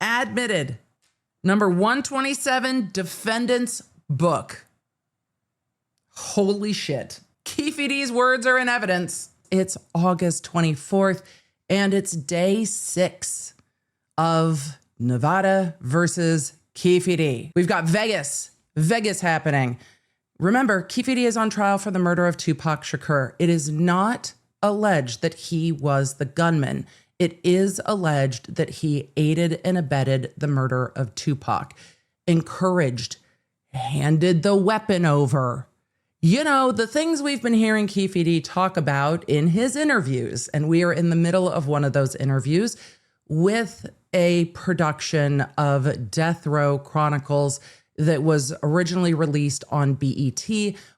admitted. Number 127, defendant's book. Holy shit. Keffe D's words are in evidence. It's August 24th, and it's day 6 of Nevada versus Keffe D. We've got Vegas happening. Remember, Keffe D is on trial for the murder of Tupac Shakur. It is not alleged that he was the gunman. It is alleged that he aided and abetted the murder of Tupac, encouraged, handed the weapon over. You know, the things we've been hearing Keffe D talk about in his interviews, and we are in the middle of one of those interviews with a production of Death Row Chronicles that was originally released on BET.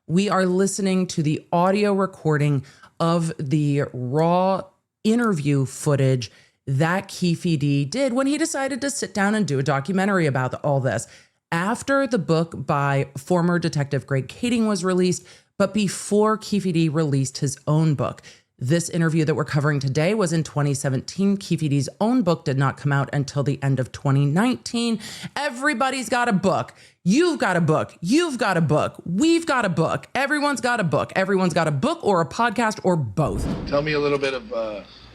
We are listening to the audio recording of the raw interview footage that Keffe D did when he decided to sit down and do a documentary about all this. After the book by former Detective Greg Kading was released, but before Keffe D released his own book. This interview that we're covering today was in 2017. Keffe D's own book did not come out until the end of 2019. Everybody's got a book. You've got a book. You've got a book. We've got a book. Everyone's got a book. Everyone's got a book or a podcast or both. Tell me a little bit of,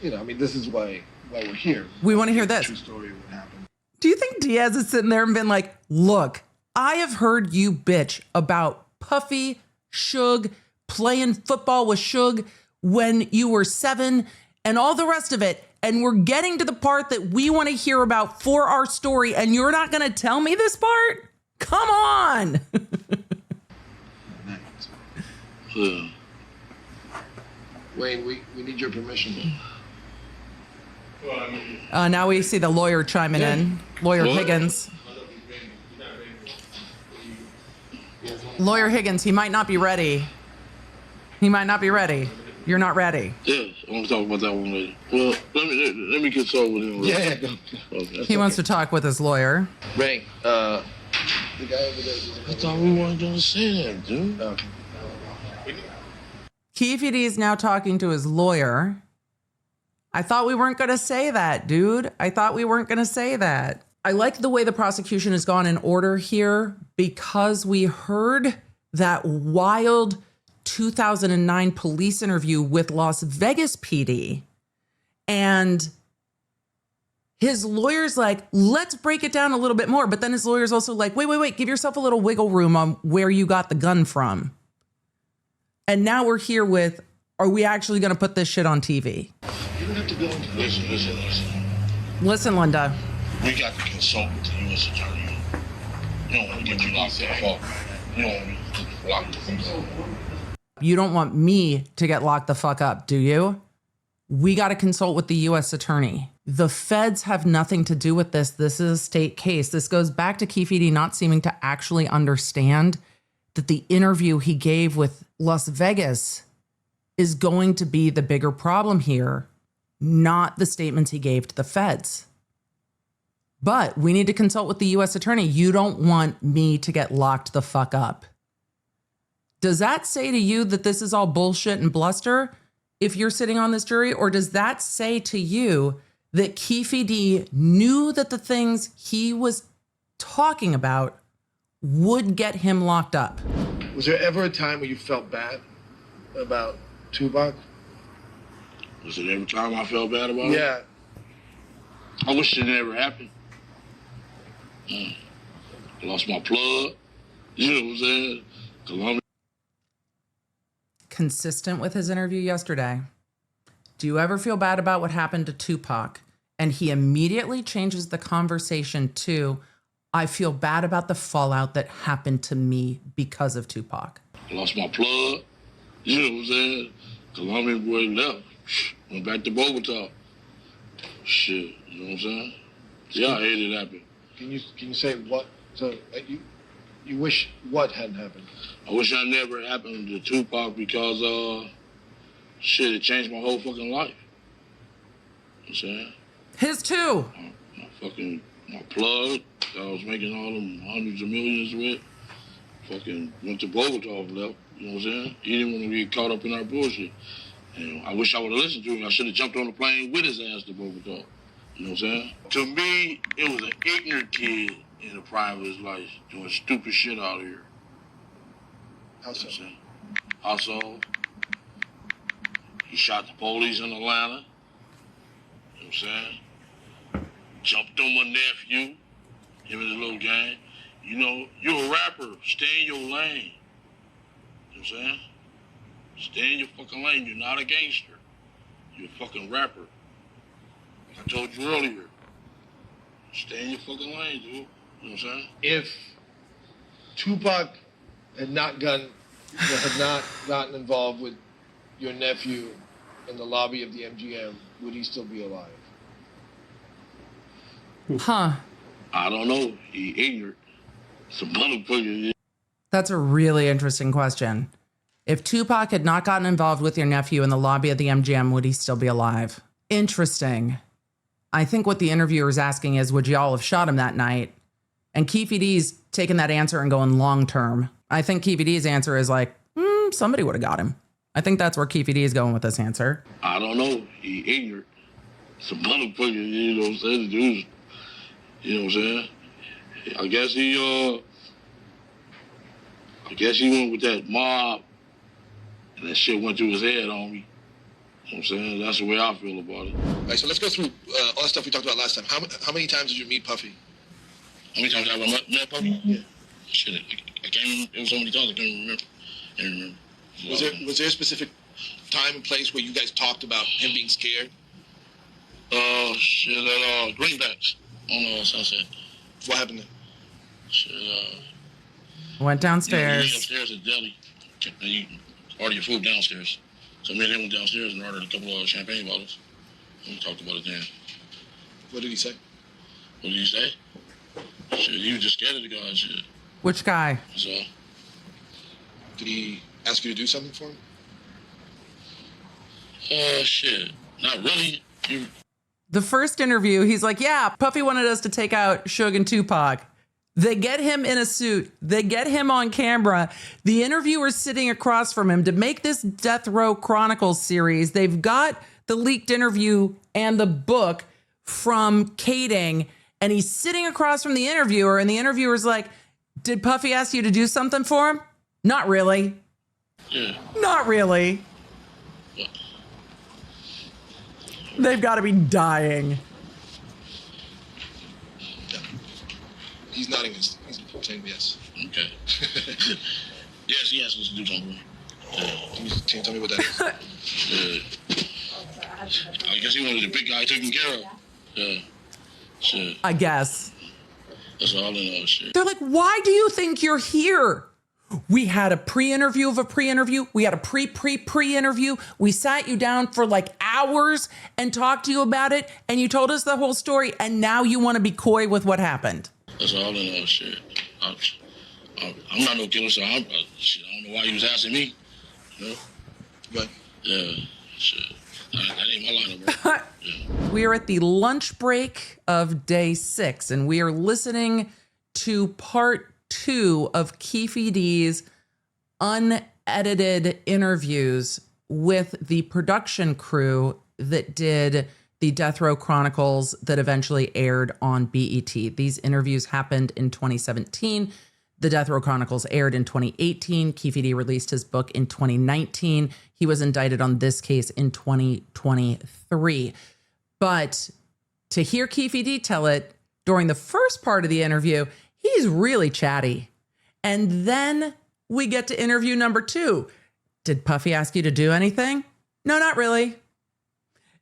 this is why we're here. We want to hear this. True story of what happened. Do you think Diaz is sitting there and been like, look, I have heard you bitch about Puffy, Suge, playing football with Suge when you were 7 and all the rest of it. And we're getting to the part that we want to hear about for our story. And you're not going to tell me this part? Come on. Wayne, we need your permission. Now we see the lawyer chiming in. Lawyer Higgins. Lawyer Higgins, he might not be ready. He might not be ready. You're not ready. Yeah, I want to talk about that one later. Well, let me consult with him. Yeah. Okay. He wants to talk with his lawyer. Ray, the guy over there. I thought we weren't going to say that, dude. Okay. Keffe D is now talking to his lawyer. I thought we weren't going to say that, dude. I thought we weren't going to say that. I like the way the prosecution has gone in order here because we heard that wild 2009 police interview with Las Vegas PD. And his lawyer's like, let's break it down a little bit more. But then his lawyer's also like, wait, give yourself a little wiggle room on where you got the gun from. And now we're here with, are we actually going to put this shit on TV? You don't have to go into this. Listen. Listen, Linda. We got to consult with the U.S. attorney. You don't want to get me locked the fuck up. You don't want me to get locked the fuck up. You don't want me to get locked the fuck up, do you? We got to consult with the U.S. attorney. The feds have nothing to do with this. This is a state case. This goes back to Keffe D not seeming to actually understand that the interview he gave with Las Vegas is going to be the bigger problem here, not the statements he gave to the feds. But we need to consult with the U.S. attorney. You don't want me to get locked the fuck up. Does that say to you that this is all bullshit and bluster if you're sitting on this jury? Or does that say to you that Keffe D knew that the things he was talking about would get him locked up? Was there ever a time where you felt bad about Tupac? Was it every time I felt bad about it? Yeah. I wish it never happened. I lost my plug. You know what I'm saying? Columbia. Consistent with his interview yesterday. Do you ever feel bad about what happened to Tupac? And he immediately changes the conversation to, I feel bad about the fallout that happened to me because of Tupac. I lost my plug. You know what I'm saying? Columbia boy left. Went back to Bogota. Shit, you know what I'm saying? Yeah, I hated it happened. Can you say what? So you wish what hadn't happened? I wish that never happened to Tupac because shit, it changed my whole fucking life. You know what I'm saying? His too. My plug that I was making all them hundreds of millions with, fucking went to Bogota left. You know what I'm saying? He didn't want to get caught up in our bullshit. And I wish I would have listened to him. I should have jumped on the plane with his ass to Bogota. You know what I'm saying? To me, it was an ignorant kid in the prime of his life doing stupid shit out here. How so? You know also, he shot the police in Atlanta. You know what I'm saying? Jumped on my nephew, him and his little gang. You know, you're a rapper. Stay in your lane. You know what I'm saying? Stay in your fucking lane. You're not a gangster. You're a fucking rapper. Like I told you earlier. Stay in your fucking lane, dude. You know what I'm saying? If Tupac had not gotten involved with your nephew in the lobby of the MGM, would he still be alive? Huh. I don't know. He ignorant. Some motherfucker. That's a really interesting question. If Tupac had not gotten involved with your nephew in the lobby of the MGM, would he still be alive? Interesting. I think what the interviewer is asking is, would y'all have shot him that night? And Keffe D's taking that answer and going long term. I think Keffe D's answer is like, somebody would have got him. I think that's where Keffe D is going with this answer. I don't know. He ignorant. Some motherfucker, you know what I'm saying? The dude's, you know what I'm saying? I guess he went with that mob, and that shit went through his head on me. You know what I'm saying? That's the way I feel about it. All right, so let's go through all the stuff we talked about last time. How many times did you meet Puffy? How many times have I met Puffy? Yeah. Shit, I can't remember. It was so many times I can't remember. Was there a specific time and place where you guys talked about him being scared? Shit, at Greenbacks on Sunset. What happened then? Shit, Went downstairs. You upstairs at deli. And you order your food downstairs. So me and him went downstairs and ordered a couple of champagne bottles. And we talked about it then. What did he say? What did he say? Shit, he was just scared of the guy and shit. Which guy? So. Did he ask you to do something for him? Shit. Not really. The first interview, he's like, yeah, Puffy wanted us to take out Suge and Tupac. They get him in a suit. They get him on camera. The interviewer's sitting across from him to make this Death Row Chronicles series. They've got the leaked interview and the book from Kading, and he's sitting across from the interviewer, and the interviewer's like, did Puffy ask you to do something for him? Not really. Yeah. Not really. Yeah. They've got to be dying. He's nodding. He's saying yes. Okay. Yes, he asked us to do something. Can you tell me what that is? I guess he wanted the big guy taken care of. Yeah. Shit. I guess. That's all I know. Shit. They're like, why do you think you're here? We had a pre-interview of a pre-interview. We had a pre-pre-pre-interview. We sat you down for like hours and talked to you about it. And you told us the whole story. And now you want to be coy with what happened. That's all I know. Shit. I'm not no killer, so shit, I don't know why he was asking me. You know? Right. Yeah. Shit. That ain't my lineup, bro. Yeah. We are at the lunch break of day 6, and we are listening to part 2 of Keffe D's unedited interviews with the production crew that did the Death Row Chronicles that eventually aired on BET. These interviews happened in 2017. The Death Row Chronicles aired in 2018. Keffe D released his book in 2019. He was indicted on this case in 2023. But to hear Keffe D tell it during the first part of the interview, he's really chatty. And then we get to interview number 2. Did Puffy ask you to do anything? No, not really.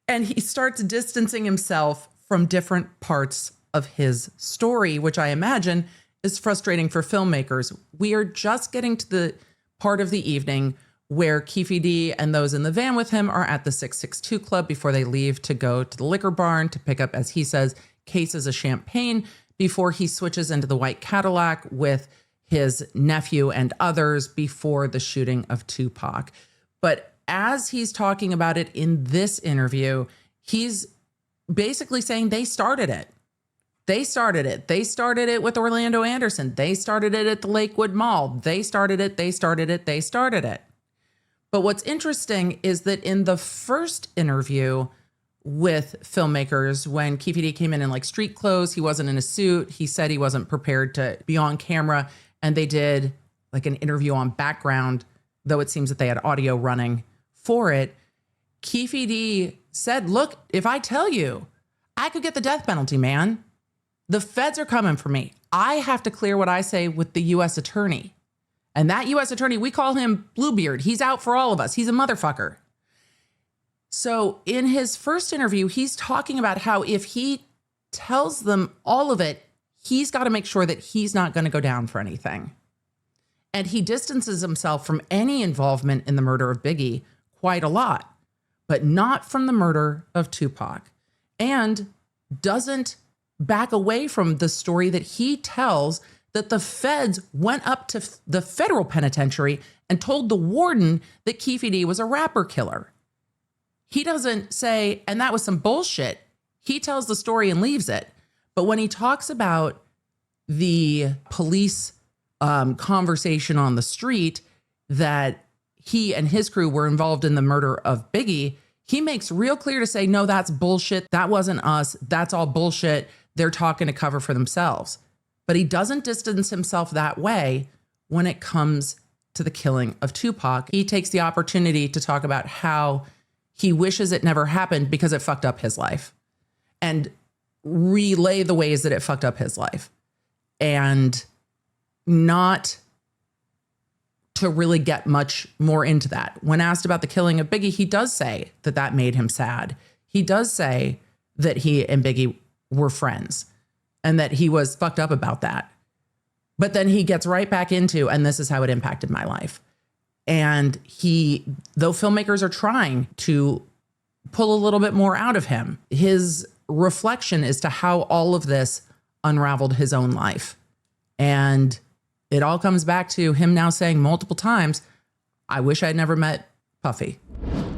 And he starts distancing himself from different parts of his story, which I imagine is frustrating for filmmakers. We are just getting to the part of the evening where Keffe D and those in the van with him are at the 662 Club before they leave to go to the liquor barn to pick up, as he says, cases of champagne before he switches into the white Cadillac with his nephew and others before the shooting of Tupac. But as he's talking about it in this interview, he's basically saying they started it. They started it. They started it with Orlando Anderson. They started it at the Lakewood Mall. They started it. They started it. They started it. But what's interesting is that in the first interview, with filmmakers. When Keffe D came in like street clothes, he wasn't in a suit. He said he wasn't prepared to be on camera. And they did like an interview on background, though it seems that they had audio running for it. Keffe D said, look, if I tell you, I could get the death penalty, man. The feds are coming for me. I have to clear what I say with the U.S. attorney. And that U.S. attorney, we call him Bluebeard. He's out for all of us. He's a motherfucker. So in his first interview, he's talking about how if he tells them all of it, he's got to make sure that he's not going to go down for anything. And he distances himself from any involvement in the murder of Biggie quite a lot, but not from the murder of Tupac, and doesn't back away from the story that he tells that the feds went up to the federal penitentiary and told the warden that Keffe D was a rapper killer. He doesn't say, and that was some bullshit. He tells the story and leaves it. But when he talks about the police conversation on the street that he and his crew were involved in the murder of Biggie, he makes real clear to say, no, that's bullshit. That wasn't us. That's all bullshit. They're talking to cover for themselves. But he doesn't distance himself that way when it comes to the killing of Tupac. He takes the opportunity to talk about how he wishes it never happened because it fucked up his life, and relay the ways that it fucked up his life, and not to really get much more into that. When asked about the killing of Biggie, he does say that that made him sad. He does say that he and Biggie were friends and that he was fucked up about that. But then he gets right back into, and this is how it impacted my life. And though filmmakers are trying to pull a little bit more out of him, his reflection as to how all of this unraveled his own life. And it all comes back to him now saying multiple times, I wish I'd never met Puffy.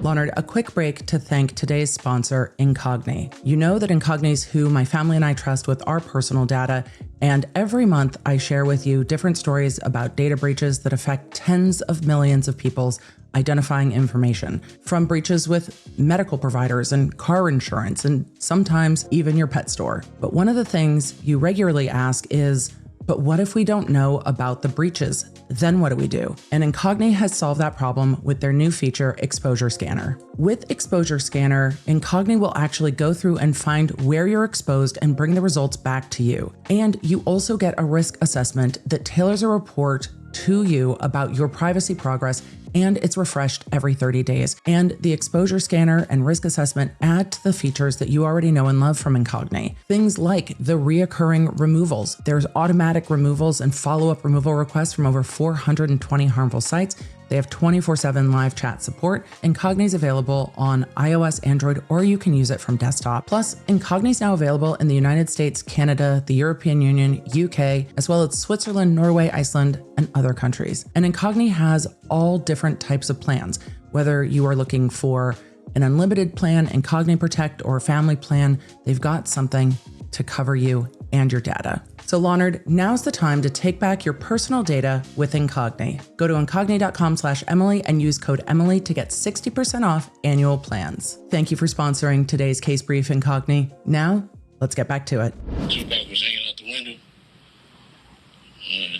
Leonard, a quick break to thank today's sponsor, Incogni. You know that Incogni is who my family and I trust with our personal data, and every month I share with you different stories about data breaches that affect tens of millions of people's identifying information, from breaches with medical providers and car insurance, and sometimes even your pet store. But one of the things you regularly ask is, but what if we don't know about the breaches? Then what do we do? And Incogni has solved that problem with their new feature, Exposure Scanner. With Exposure Scanner, Incogni will actually go through and find where you're exposed and bring the results back to you. And you also get a risk assessment that tailors a report to you about your privacy progress, and it's refreshed every 30 days. And the Exposure Scanner and risk assessment add to the features that you already know and love from Incogni. Things like the reoccurring removals. There's automatic removals and follow-up removal requests from over 420 harmful sites. They have 24/7 live chat support. Incogni is available on iOS, Android, or you can use it from desktop. Plus, Incogni is now available in the United States, Canada, the European Union, UK, as well as Switzerland, Norway, Iceland, and other countries. And Incogni has all different types of plans, whether you are looking for an unlimited plan, Incogni Protect, or a family plan, they've got something to cover you and your data. So Leonard, now's the time to take back your personal data with Incogni. Go to incogni.com/Emily and use code Emily to get 60% off annual plans. Thank you for sponsoring today's case brief, Incogni. Now, let's get back to it. Tupac was hanging out the window.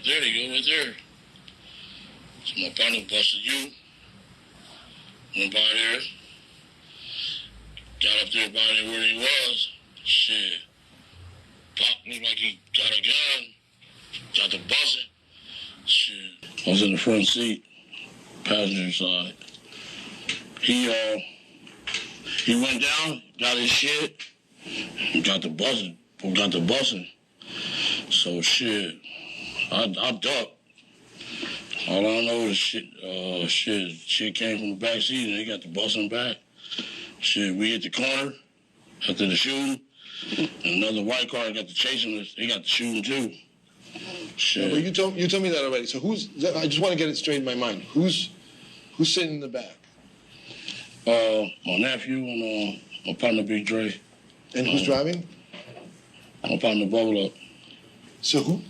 There they go, right there. So my partner busted you. Went by there. Got up there by there where he was. Shit. Pop looked like he got a gun. Got the buzzing. Shit. I was in the front seat, passenger side. He went down, got his shit, and got the buzzing. So shit. I ducked. All I know is shit came from the back seat and they got the buzzing back. Shit, we hit the corner after the shooting. And another white car got to chasing us. They got to shooting too. Shit. No, but you told me that already. So I just want to get it straight in my mind. Who's sitting in the back? My nephew and my partner Big Dre. And who's driving? My partner Bubble Up. So who?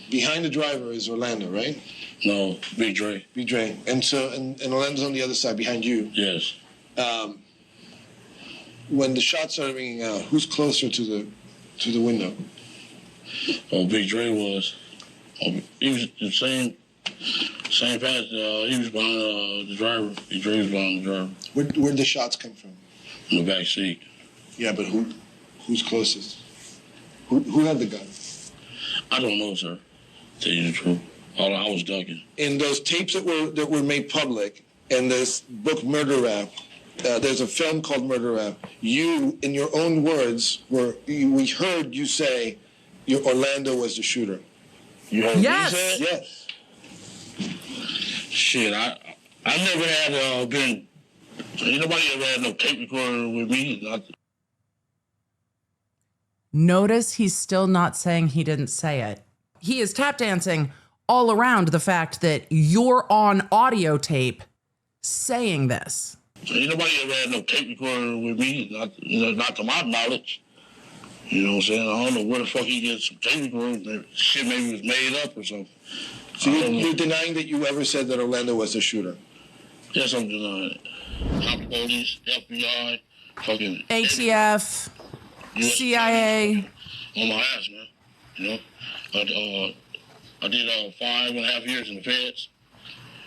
Behind the driver is Orlando, right? No, Big Dre. Big Dre. And so and Orlando's on the other side behind you. Yes. When the shots started ringing out, who's closer to the window? Oh, Big Dre was. He was the same path. He was behind the driver. Big Dre was behind the driver. Where'd the shots come from? In the back seat. Yeah, but who's closest? Who had the gun? I don't know, sir. To tell you the truth. I was ducking. In those tapes that were made public, and this book Murder Rap, there's a film called Murder Rap. You, in your own words, we heard you say Orlando was the shooter. You heard yes. me say it? Yes. Shit, I never had been. Ain't nobody ever had no tape recorder with me. Notice he's still not saying he didn't say it. He is tap dancing all around the fact that you're on audio tape saying this. Ain't nobody ever had no tape recorder with me, not to my knowledge. You know what I'm saying? I don't know where the fuck he gets some tape recorders. Shit maybe was made up or something. So you're denying that you ever said that Orlando was the shooter? Yes, I'm denying it. Top police, FBI, fucking ATF, CIA. On my ass, man. You know? I did 5.5 years in the feds.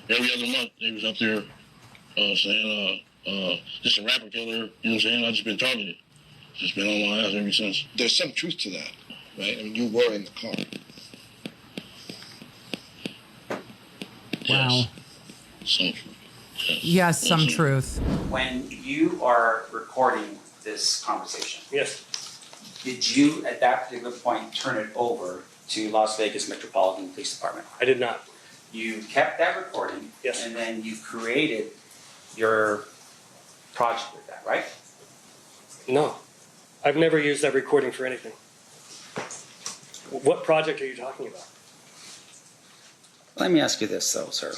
Every other month, they was up there saying, this a rapper killer. You know what I'm saying? I just been targeted. Just been on my ass ever since. There's some truth to that, right? I mean, you were in the car. Wow. Some truth. Yes, some truth. When you are recording this conversation, yes, did you at that particular point turn it over to Las Vegas Metropolitan Police Department? I did not. You kept that recording, yes, and then you created your project with that, right? No, I've never used that recording for anything. What project are you talking about? Let me ask you this, though, sir.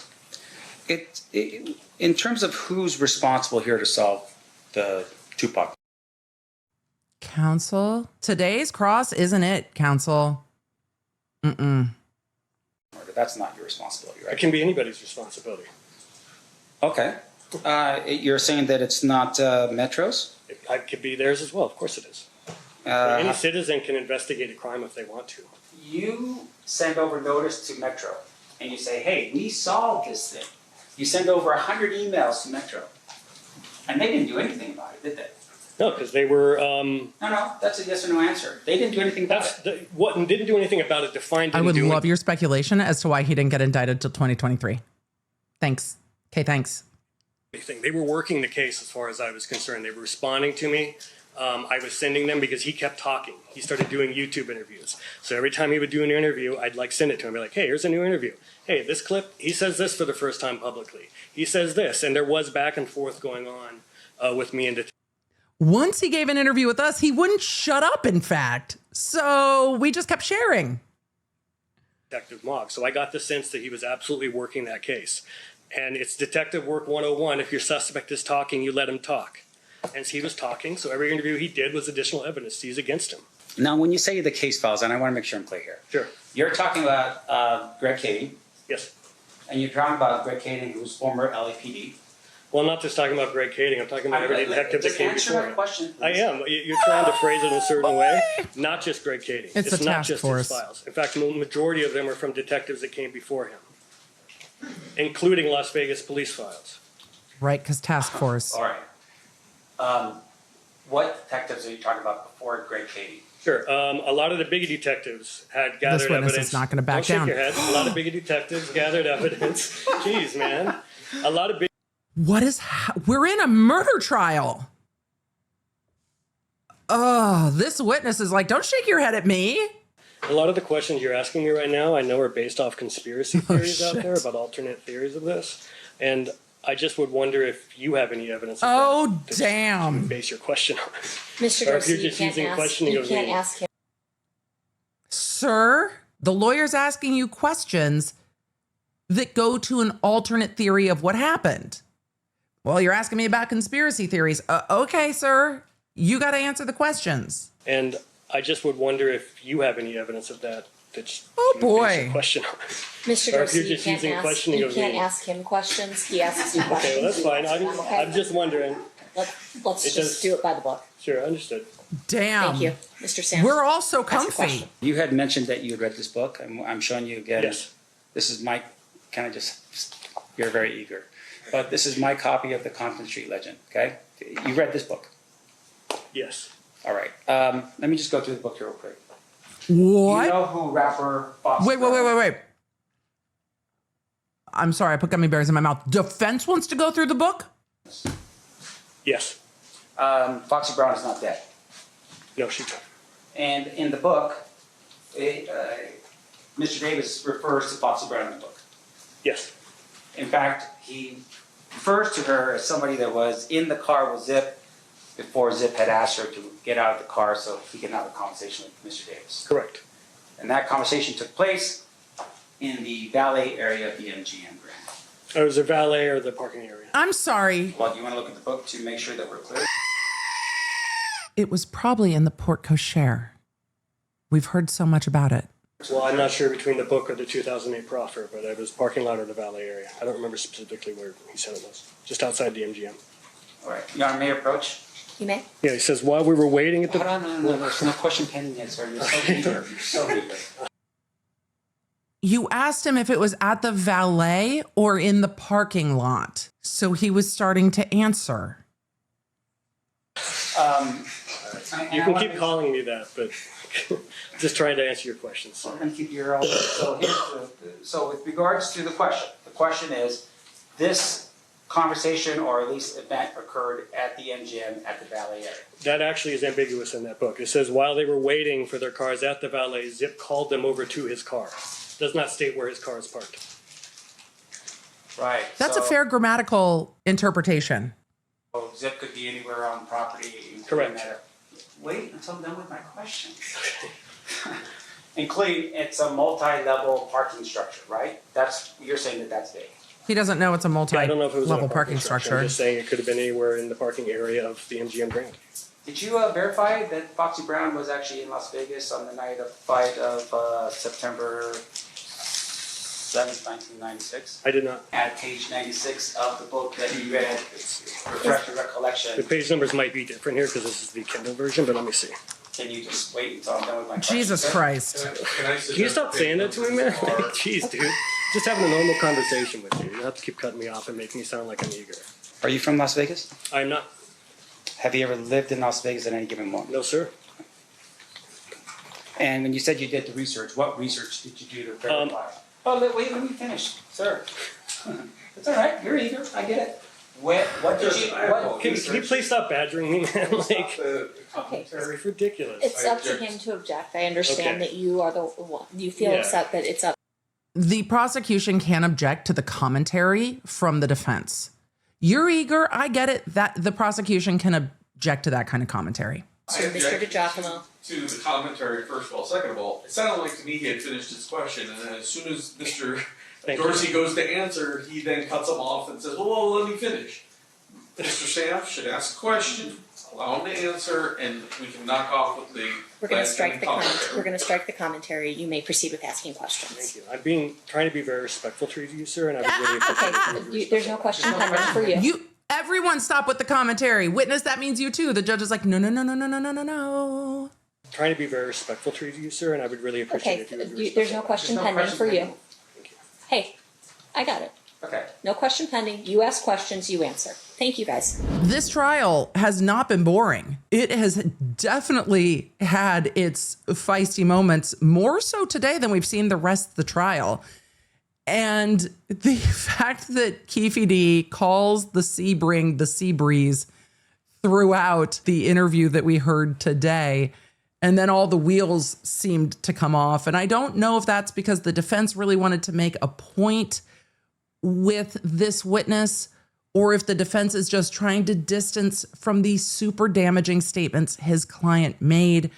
In terms of who's responsible here to solve the Tupac. Counsel, today's cross isn't it, counsel. That's not your responsibility, right? It can be anybody's responsibility. Okay. You're saying that it's not Metro's? It could be theirs as well. Of course it is. Any citizen can investigate a crime if they want to. You send over notice to Metro, and you say, hey, we solved this thing. You send over 100 emails to Metro. And they didn't do anything about it, did they? No, because they were... No, that's a yes or no answer. They didn't do anything about it. What didn't do anything about it defined... I would love your speculation as to why he didn't get indicted till 2023. Thanks. Okay, thanks. They were working the case as far as I was concerned. They were responding to me. I was sending them because he kept talking. He started doing YouTube interviews. So every time he would do an interview, I'd send it to him. Be like, hey, here's a new interview. Hey, this clip, he says this for the first time publicly. He says this. And there was back and forth going on with me and Detective. Once he gave an interview with us, he wouldn't shut up, in fact. So we just kept sharing. Detective Mogg. So I got the sense that he was absolutely working that case. And it's detective work 101. If your suspect is talking, you let him talk. And he was talking, so every interview he did was additional evidence to use against him. Now, when you say the case files, and I want to make sure I'm clear here. Sure. You're talking about Greg Cady. Yes. And you're talking about Greg Cady, who's former LAPD. Well, I'm not just talking about Greg Cady. I'm talking about every detective that came before him. Question, I am. You're trying to phrase it in a certain way. Not just Greg Cady. It's a not task just force. his files. In fact, the majority of them are from detectives that came before him, including Las Vegas police files. Right, because task force. All right. What detectives are you talking about before Greg Cady? Sure. A lot of the biggie detectives had gathered This witness evidence. is not going to back Don't down. shake your head. A lot of biggie detectives gathered evidence. Jeez, man. A lot of big. What is... We're in a murder trial. Oh, this witness is like, don't shake your head at me. A lot of the questions you're asking me right now, I know are based off conspiracy theories out there about alternate theories of this. And I just would wonder if you have any evidence of that damn. to base your question on. Mr. Or if Garcia, you're just using questioning you of can't me. ask him. Sir, the lawyer's asking you questions that go to an alternate theory of what happened. Well, you're asking me about conspiracy theories. Okay, sir, you got to answer the questions. And I just would wonder if you have any evidence of that. That's boy. Question on. Mr. Or if you're Garcia, just using questioning you of can't me. ask him questions. He asks you questions. Okay, well, that's fine. I'm just wondering. Let's It just does- do it by the book. Sure, understood. Damn. Thank you, Mr. Sam. We're all so Ask a comfy. question. You had mentioned that you had read this book. I'm showing you again. Yes. This is my, kind of just, you're very eager. But this is my copy of the Compton Street Legend, okay? You read this book. Yes. All right. Let me just go through the book here real quick. What? You know who rapper Foxy Wait. I'm sorry, I put gummy bears in my mouth. Defense wants to go through the book? Yes. Foxy Brown is not dead. No, she. And in the book, Mr. Davis refers to Foxy Brown in the book. Yes. In fact, he refers to her as somebody that was in the car with Zip before Zip had asked her to get out of the car so he could have a conversation with Mr. Davis. Correct. And that conversation took place in the valet area of the MGM Grand. Or was it valet or the parking area? I'm sorry. Well, do you want to look at the book to make sure that we're clear? It was probably in the Port Cochere. We've heard so much about it. Well, I'm not sure between the book or the 2008 proffer, but it was parking lot or the valet area. I don't remember specifically where he said it was. Just outside the MGM. All right. Your Honor, may I approach? You may. Yeah, he says while we were waiting at the. Hold on, no. There's no question pending yet, sir. You're so eager. You're so eager. You asked him if it was at the valet or in the parking lot. So he was starting to answer. You can keep calling me that, but just trying to answer your questions. I'm going to keep your own. So with regards to the question is, this conversation or at least event occurred at the MGM at the valet area. That actually is ambiguous in that book. It says while they were waiting for their cars at the valet, Zip called them over to his car. Does not state where his car is parked. Right. That's a fair grammatical interpretation. So Zip could be anywhere on property. Correct. Wait until I'm done with my question. Including it's a multi-level parking structure, right? You're saying that's big. He doesn't know it's a I don't know if it was in a multi-level parking structure. I'm just saying it could have been anywhere in the parking area of the MGM Grand. Did you verify that Foxy Brown was actually in Las Vegas on the night of fight of September 7th, 1996? I did not. At page 96 of the book that you read, refresh your recollection. The page numbers might be different here because this is the Kindle version, but let me see. Can you just wait until I'm done with my question? Jesus sir? Christ. Can you stop saying that to me, man? Like, jeez, dude. Just having a normal conversation with you. You don't have to keep cutting me off and making me sound like I'm eager. Are you from Las Vegas? I'm not. Have you ever lived in Las Vegas at any given moment? No, sir. And when you said you did the research, what research did you do to verify? Wait, let me finish, sir. It's all right. You're eager. I get it. What did you? Can you please stop badgering me, man? Like, Okay. it's ridiculous. It's up to him to object. I understand Okay. that you are the one. You feel Yeah. upset that it's up. The prosecution can object to the commentary from the defense. You're eager. I get it. That the prosecution can object to that kind of commentary. So Mr. DiGiacomo. To the commentary, first of all. Second of all, it sounded like to me he had finished his question, and then as soon as Mr. Thank Dorsey goes to answer, he then cuts him off and says, well, let me finish. Mr. Saff should ask a question, allow him to answer, and we can knock off with the We're going to last strike the commentary. We're going to strike the commentary. You may proceed with asking questions. Thank you. I'm trying to be very respectful to you, sir, and I would really appreciate it. if you would There's no question pending for you. Everyone stop with the commentary. Witness, that means you too. The judge is like, no. Trying to be very respectful to you, sir, and I would really appreciate Okay, it if you would be there's respectful. no question There's no pending question for you. pending. Hey, I got it. Okay. No question pending. You ask questions, you answer. Thank you, guys. This trial has not been boring. It has definitely had its feisty moments, more so today than we've seen the rest of the trial. And the fact that Keffe D calls the Sebring the sea breeze throughout the interview that we heard today, and then all the wheels seemed to come off. And I don't know if that's because the defense really wanted to make a point with this witness, or if the defense is just trying to distance from the super damaging statements his client made.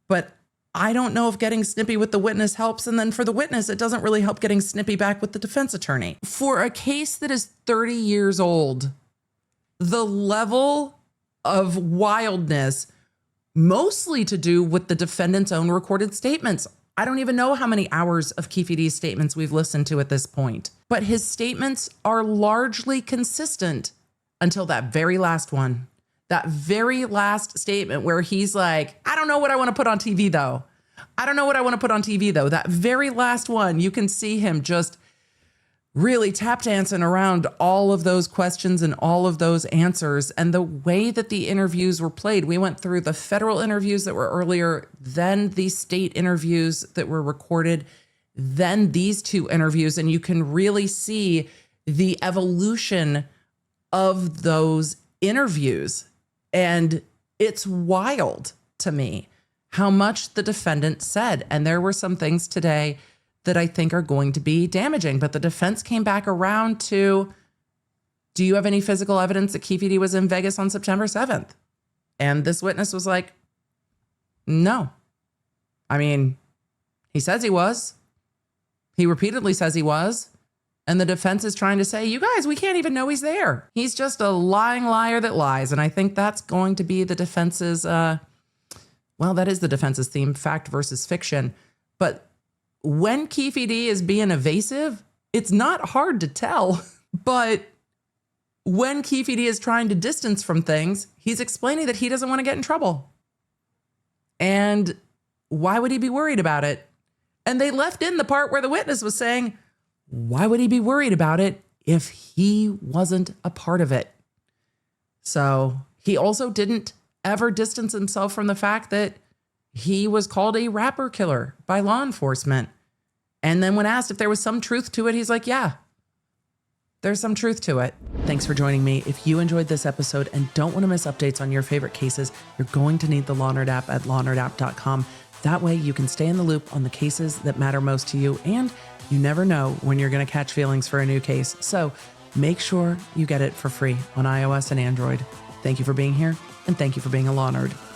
But I don't know if getting snippy with the witness helps. And then for the witness, it doesn't really help getting snippy back with the defense attorney. For a case that is 30 years old, the level of wildness, mostly to do with the defendant's own recorded statements. I don't even know how many hours of Keffe D's statements we've listened to at this point, but his statements are largely consistent until that very last one. That very last statement where he's like, I don't know what I want to put on TV though. I don't know what I want to put on TV though. That very last one, you can see him just really tap dancing around all of those questions and all of those answers. And the way that the interviews were played, we went through the federal interviews that were earlier, then the state interviews that were recorded, then these two interviews. And you can really see the evolution of those interviews. And it's wild to me how much the defendant said. And there were some things today that I think are going to be damaging. But the defense came back around to, do you have any physical evidence that Keffe D was in Vegas on September 7th? And this witness was like, no. I mean, he says he was. He repeatedly says he was. And the defense is trying to say, you guys, we can't even know he's there. He's just a lying liar that lies. And I think that's going to be the defense's, that is the defense's theme, fact versus fiction. But when Keffe D is being evasive, it's not hard to tell. But when Keffe D is trying to distance from things, he's explaining that he doesn't want to get in trouble. And why would he be worried about it? And they left in the part where the witness was saying, why would he be worried about it if he wasn't a part of it? So he also didn't ever distance himself from the fact that he was called a rapper killer by law enforcement. And then when asked if there was some truth to it, he's like, yeah, there's some truth to it. Thanks for joining me. If you enjoyed this episode and don't want to miss updates on your favorite cases, you're going to need the Law Nerd app at lawnerdapp.com. That way you can stay in the loop on the cases that matter most to you, and you never know when you're going to catch feelings for a new case. So make sure you get it for free on iOS and Android. Thank you for being here, and thank you for being a Law Nerd.